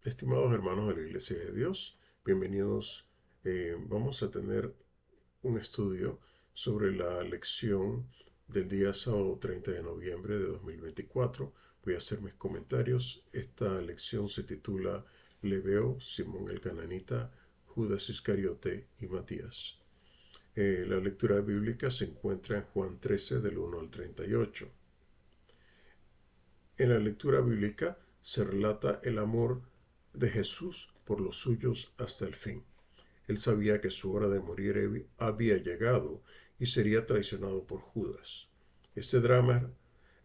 Estimados hermanos de la Iglesia de Dios, bienvenidos. Vamos a tener un estudio sobre la lección del día sábado 30 de noviembre de 2024. Voy a hacer mis comentarios. Esta lección se titula Leveo, Simón el Cananita, Judas Iscariote y Matías. La lectura bíblica se encuentra en Juan 13 del 1 al 38. En la lectura bíblica se relata el amor de Jesús por los suyos hasta el fin. Él sabía que su hora de morir había llegado y sería traicionado por Judas. Este drama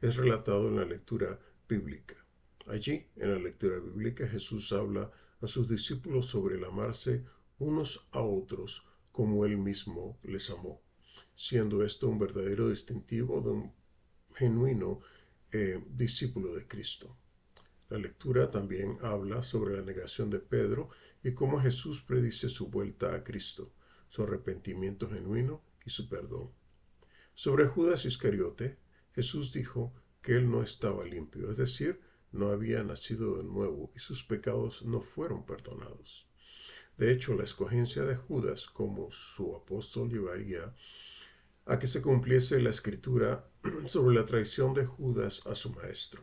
es relatado en la lectura bíblica. Allí, en la lectura bíblica, Jesús habla a sus discípulos sobre el amarse unos a otros como Él mismo les amó, siendo esto un verdadero distintivo de un genuino discípulo de Cristo. La lectura también habla sobre la negación de Pedro y cómo Jesús predice su vuelta a Cristo, su arrepentimiento genuino y su perdón. Sobre Judas Iscariote, Jesús dijo que él no estaba limpio, es decir, no había nacido de nuevo y sus pecados no fueron perdonados. De hecho, la escogencia de Judas como su apóstol llevaría a que se cumpliese la escritura sobre la traición de Judas a su maestro.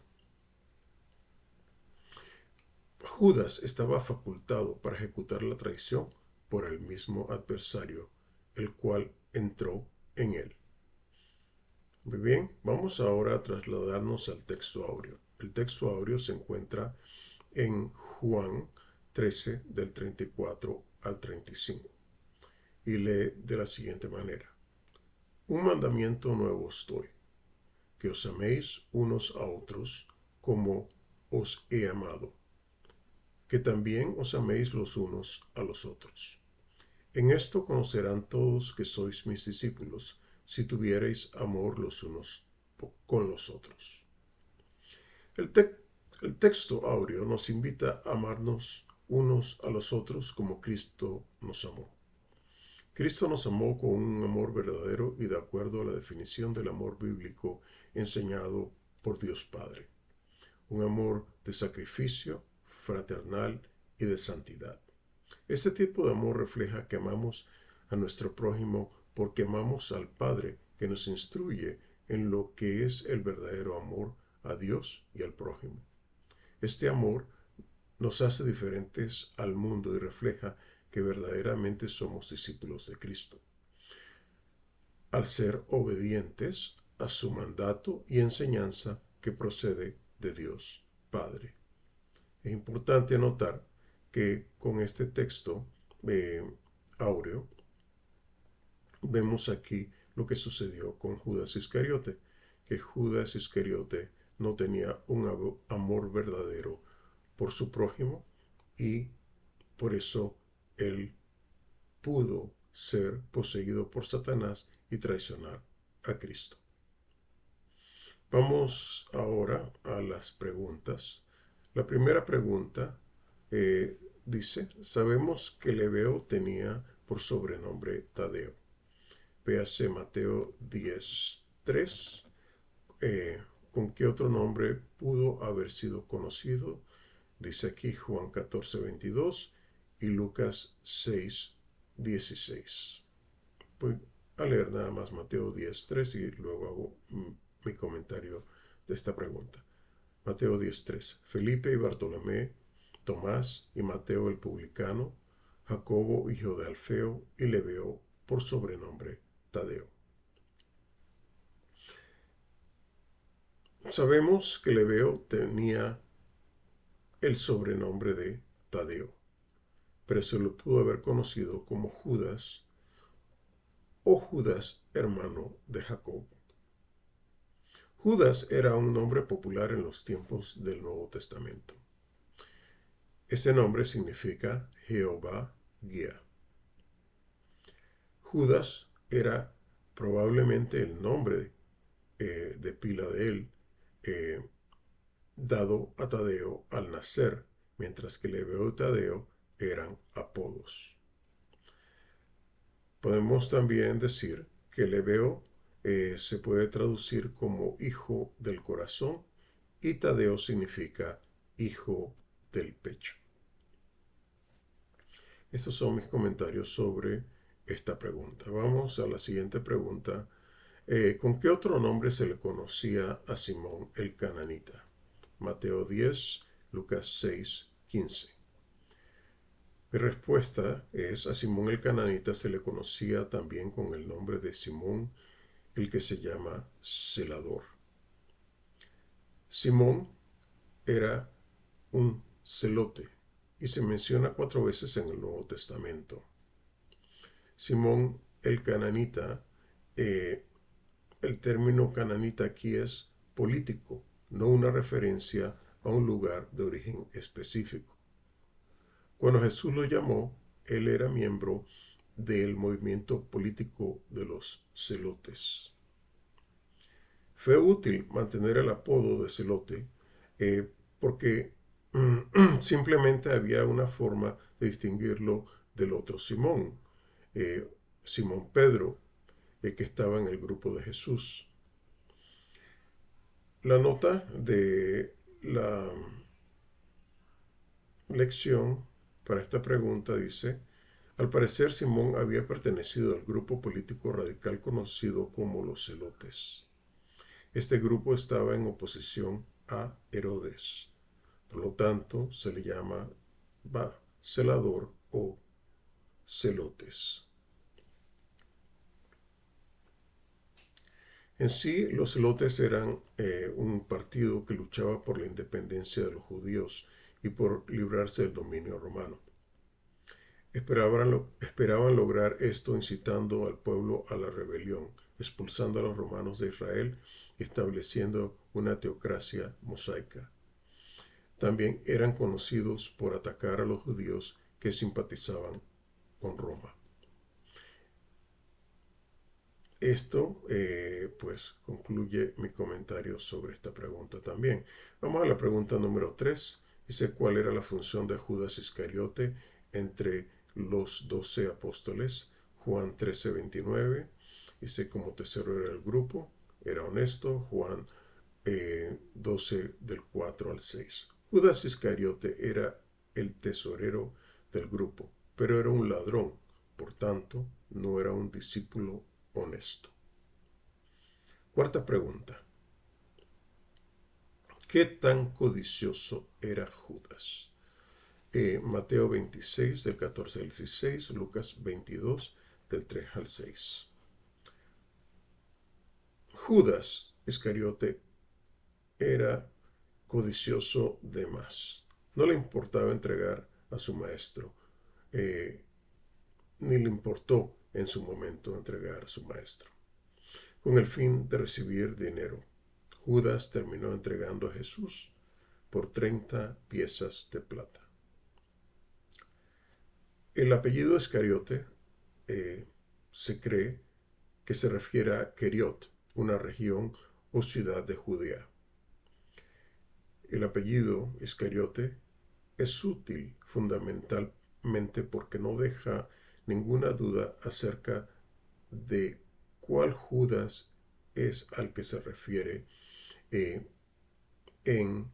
Judas estaba facultado para ejecutar la traición por el mismo adversario, el cual entró en él. Muy bien, vamos ahora a trasladarnos al texto áureo. El texto áureo se encuentra en Juan 13 del 34 al 35 y lee de la siguiente manera. Un mandamiento nuevo os doy, que os améis unos a otros como os he amado, que también os améis los unos a los otros. En esto conocerán todos que sois mis discípulos, si tuviereis amor los unos con los otros. El, el texto áureo nos invita a amarnos unos a los otros como Cristo nos amó. Cristo nos amó con un amor verdadero y de acuerdo a la definición del amor bíblico enseñado por Dios Padre. Un amor de sacrificio, fraternal y de santidad. Este tipo de amor refleja que amamos a nuestro prójimo porque amamos al Padre que nos instruye en lo que es el verdadero amor a Dios y al prójimo. Este amor nos hace diferentes al mundo y refleja que verdaderamente somos discípulos de Cristo, al ser obedientes a su mandato y enseñanza que procede de Dios Padre. Es importante notar que con este texto áureo vemos aquí lo que sucedió con Judas Iscariote, que Judas Iscariote no tenía un amor verdadero por su prójimo y por eso él pudo ser poseído por Satanás y traicionar a Cristo. Vamos ahora a las preguntas. La primera pregunta dice, sabemos que Leveo tenía por sobrenombre Tadeo. Véase Mateo 10:3. ¿Con qué otro nombre pudo haber sido conocido? Dice aquí Juan 14:22 y Lucas 6:16. Voy a leer nada más Mateo 10:3 y luego hago mi comentario de esta pregunta. Mateo 10:3. Felipe y Bartolomé, Tomás y Mateo el publicano, Jacobo hijo de Alfeo y Leveo por sobrenombre Tadeo. Sabemos que Leveo tenía el sobrenombre de Tadeo, pero se lo pudo haber conocido como Judas o Judas hermano de Jacobo. Judas era un nombre popular en los tiempos del Nuevo Testamento. Ese nombre significa Jehová guía. Judas era probablemente el nombre de pila de él, dado a Tadeo al nacer, mientras que Leveo y Tadeo eran apodos. Podemos también decir que Leveo se puede traducir como hijo del corazón y Tadeo significa hijo del pecho. Estos son mis comentarios sobre esta pregunta. Vamos a la siguiente pregunta. ¿Con qué otro nombre se le conocía a Simón el cananita? Mateo 10, Lucas 6, 15. Mi respuesta es: a Simón el cananita se le conocía también con el nombre de Simón, el que se llama celador. Simón era un celote y se menciona 4 veces en el Nuevo Testamento. Simón el cananita, el término cananita aquí es político, no una referencia a un lugar de origen específico. Cuando Jesús lo llamó, él era miembro del movimiento político de los celotes. Fue útil mantener el apodo de celote porque simplemente había una forma de distinguirlo del otro Simón, Simón Pedro, que estaba en el grupo de Jesús. La nota de la lección para esta pregunta dice: al parecer Simón había pertenecido al grupo político radical conocido como los celotes. Este grupo estaba en oposición a Herodes. Por lo tanto, se le llama celador o celotes. En sí, los celotes eran un partido que luchaba por la independencia de los judíos y por librarse del dominio romano. Esperaban lograr esto incitando al pueblo a la rebelión, expulsando a los romanos de Israel y estableciendo una teocracia mosaica. También eran conocidos por atacar a los judíos que simpatizaban con Roma. Esto pues concluye mi comentario sobre esta pregunta también. Vamos a la pregunta número 3. Dice: ¿cuál era la función de Judas Iscariote entre los 12 apóstoles? Juan 13:29. Dice: como tercero era el grupo, era honesto. Juan 12 del 4 al 6. Judas Iscariote era el tesorero del grupo, pero era un ladrón, por tanto, no era un discípulo honesto. Cuarta pregunta: ¿qué tan codicioso era Judas? Mateo 26 del 14 al 16, Lucas 22 del 3 al 6. Judas Iscariote era codicioso de más. No le importaba entregar a su maestro, ni le importó en su momento entregar a su maestro, con el fin de recibir dinero. Judas terminó entregando a Jesús por 30 piezas de plata. El apellido Iscariote se cree que se refiere a Keriot, una región o ciudad de Judea. El apellido Iscariote es útil fundamentalmente porque no deja ninguna duda acerca de cuál Judas es al que se refiere en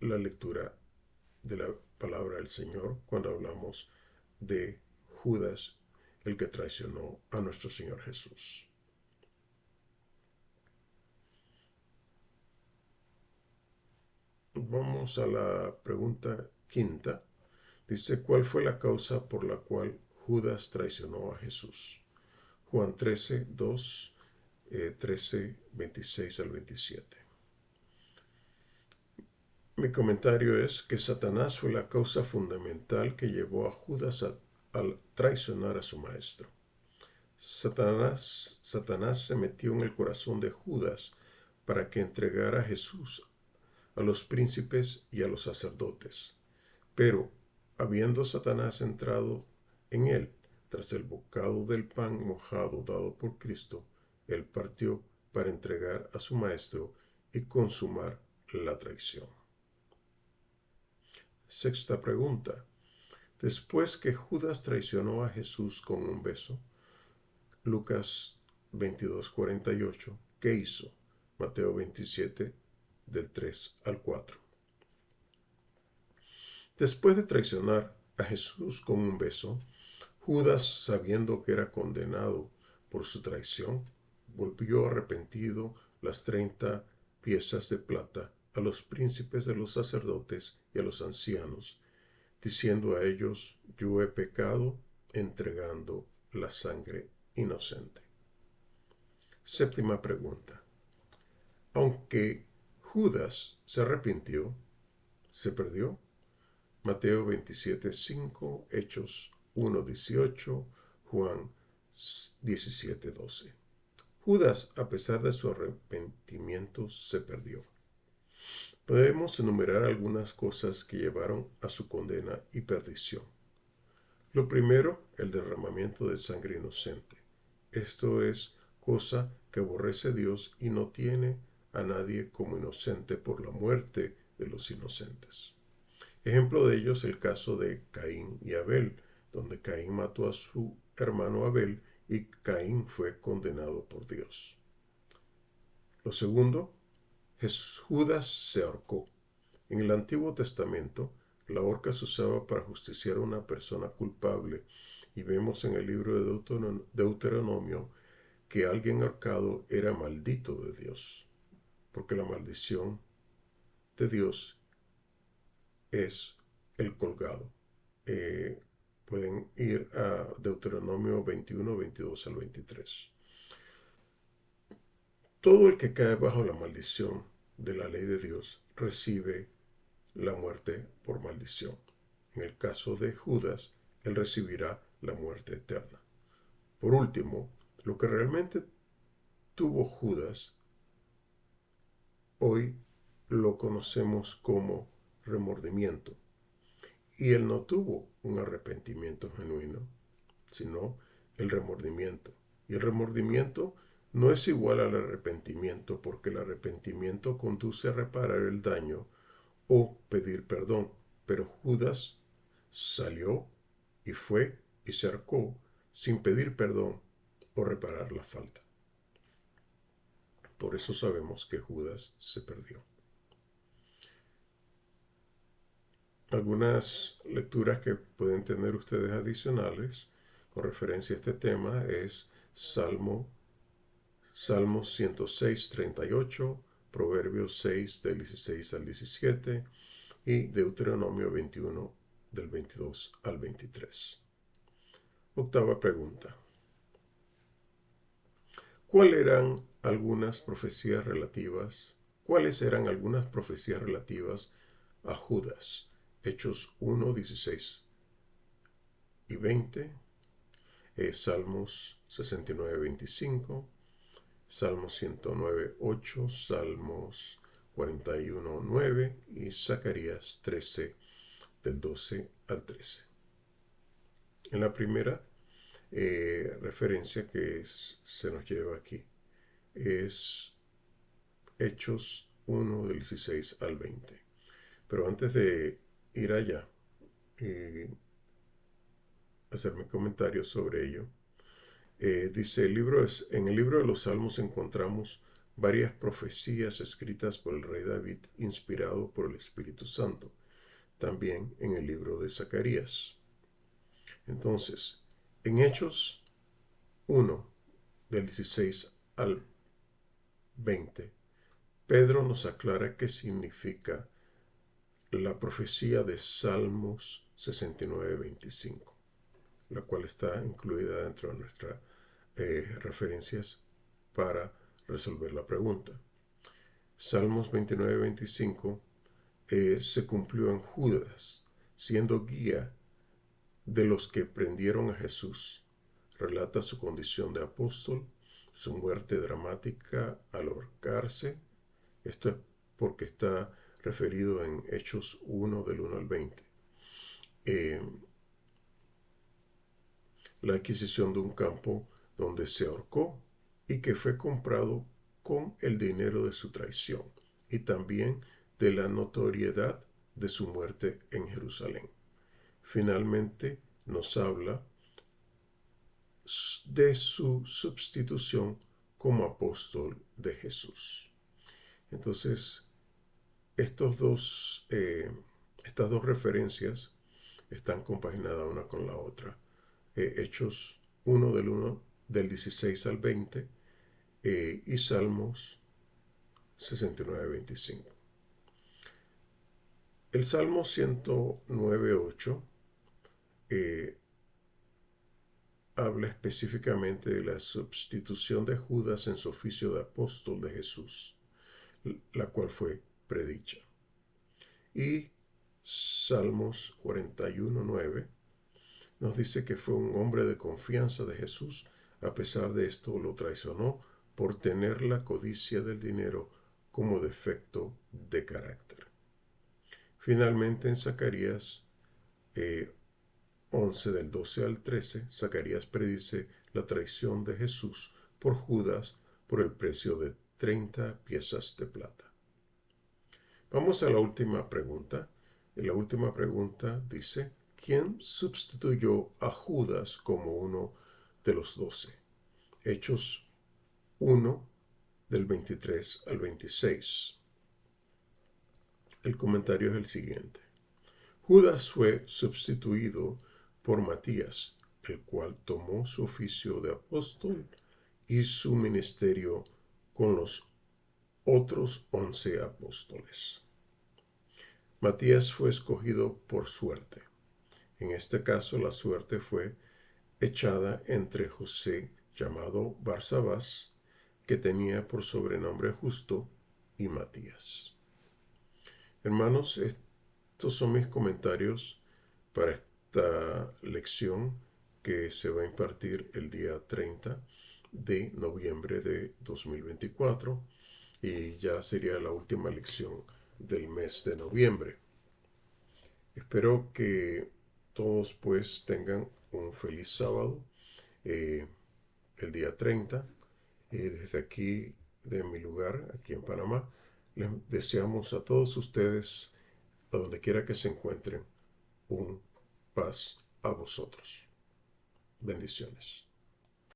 la lectura de la palabra del Señor cuando hablamos de Judas, el que traicionó a nuestro Señor Jesús. Vamos a la pregunta quinta. Dice: ¿cuál fue la causa por la cual Judas traicionó a Jesús? Juan 13, 2, 13, 26 al 27. Mi comentario es que Satanás fue la causa fundamental que llevó a Judas a traicionar a su maestro. Satanás se metió en el corazón de Judas para que entregara a Jesús a los príncipes y a los sacerdotes. Pero, habiendo Satanás entrado en él, tras el bocado del pan mojado dado por Cristo, él partió para entregar a su maestro y consumar la traición. Sexta pregunta: después que Judas traicionó a Jesús con un beso, Lucas 22:48, ¿qué hizo? Mateo 27, del 3 al 4. Después de traicionar a Jesús con un beso, Judas, sabiendo que era condenado por su traición, volvió arrepentido las 30 piezas de plata a los príncipes de los sacerdotes y a los ancianos, diciendo a ellos: yo he pecado entregando la sangre inocente. Séptima pregunta. Aunque Judas se arrepintió, ¿se perdió? Mateo 27:5, Hechos 1:18, Juan 17:12. Judas, a pesar de su arrepentimiento, se perdió. Podemos enumerar algunas cosas que llevaron a su condena y perdición. Lo primero, el derramamiento de sangre inocente. Esto es cosa que aborrece Dios y no tiene a nadie como inocente por la muerte de los inocentes. Ejemplo de ello es el caso de Caín y Abel, donde Caín mató a su hermano Abel y Caín fue condenado por Dios. Lo segundo, Judas se ahorcó. En el Antiguo Testamento, la horca se usaba para justiciar a una persona culpable, y vemos en el libro de Deuteronomio que alguien ahorcado era maldito de Dios, porque la maldición de Dios es el colgado. Pueden ir a Deuteronomio 21, 22 al 23. Todo el que cae bajo la maldición de la ley de Dios recibe la muerte por maldición. En el caso de Judas, él recibirá la muerte eterna. Por último, lo que realmente tuvo Judas, hoy lo conocemos como remordimiento. Y él no tuvo un arrepentimiento genuino, sino el remordimiento. Y el remordimiento no es igual al arrepentimiento, porque el arrepentimiento conduce a reparar el daño o pedir perdón. Pero Judas salió y fue y se ahorcó sin pedir perdón o reparar la falta. Por eso sabemos que Judas se perdió. Algunas lecturas que pueden tener ustedes adicionales con referencia a este tema es Salmos 106, 38, Proverbios 6, del 16 al 17 y Deuteronomio 21, del 22 al 23. Octava pregunta. ¿Cuáles eran algunas profecías relativas a Judas? Hechos 1, 16 y 20, Salmos 69, 25, Salmos 109, 8, Salmos 41, 9 y Zacarías 13, del 12 al 13. En la primera referencia que se nos lleva aquí es Hechos 1, del 16 al 20. Pero antes de ir allá y hacerme comentarios sobre ello, dice en el libro de los Salmos encontramos varias profecías escritas por el rey David, inspirado por el Espíritu Santo. También en el libro de Zacarías. Entonces, en Hechos 1, del 16 al 20, Pedro nos aclara qué significa la profecía de Salmos 69, 25, la cual está incluida dentro de nuestras referencias para resolver la pregunta. Salmos 29, 25 se cumplió en Judas, siendo guía de los que prendieron a Jesús. Relata su condición de apóstol, su muerte dramática al ahorcarse. Esto es porque está referido en Hechos 1, del 1 al 20. La adquisición de un campo donde se ahorcó y que fue comprado con el dinero de su traición, y también de la notoriedad de su muerte en Jerusalén. Finalmente nos habla de su sustitución como apóstol de Jesús. Entonces, estas dos referencias están compaginadas una con la otra. Hechos 1 del 16 al 20 y Salmos 69-25. El Salmo 109.8 habla específicamente de la sustitución de Judas en su oficio de apóstol de Jesús, la cual fue predicha. Y Salmos 41.9 nos dice que fue un hombre de confianza de Jesús, a pesar de esto lo traicionó por tener la codicia del dinero como defecto de carácter. Finalmente en Zacarías 11 del 12 al 13, Zacarías predice la traición de Jesús por Judas por el precio de 30 piezas de plata. Vamos a la última pregunta. La última pregunta dice, ¿quién sustituyó a Judas como uno de los 12? Hechos 1 del 23 al 26. El comentario es el siguiente. Judas fue sustituido por Matías, el cual tomó su oficio de apóstol y su ministerio con los otros 11 apóstoles. Matías fue escogido por suerte. En este caso, la suerte fue echada entre José, llamado Barsabás, que tenía por sobrenombre Justo, y Matías. Hermanos, estos son mis comentarios para esta lección que se va a impartir el día 30 de noviembre de 2024 y ya sería la última lección del mes de noviembre. Espero que todos pues tengan un feliz sábado el día 30. Desde aquí, de mi lugar, aquí en Panamá, les deseamos a todos ustedes, a donde quiera que se encuentren, un paz a vosotros. Bendiciones.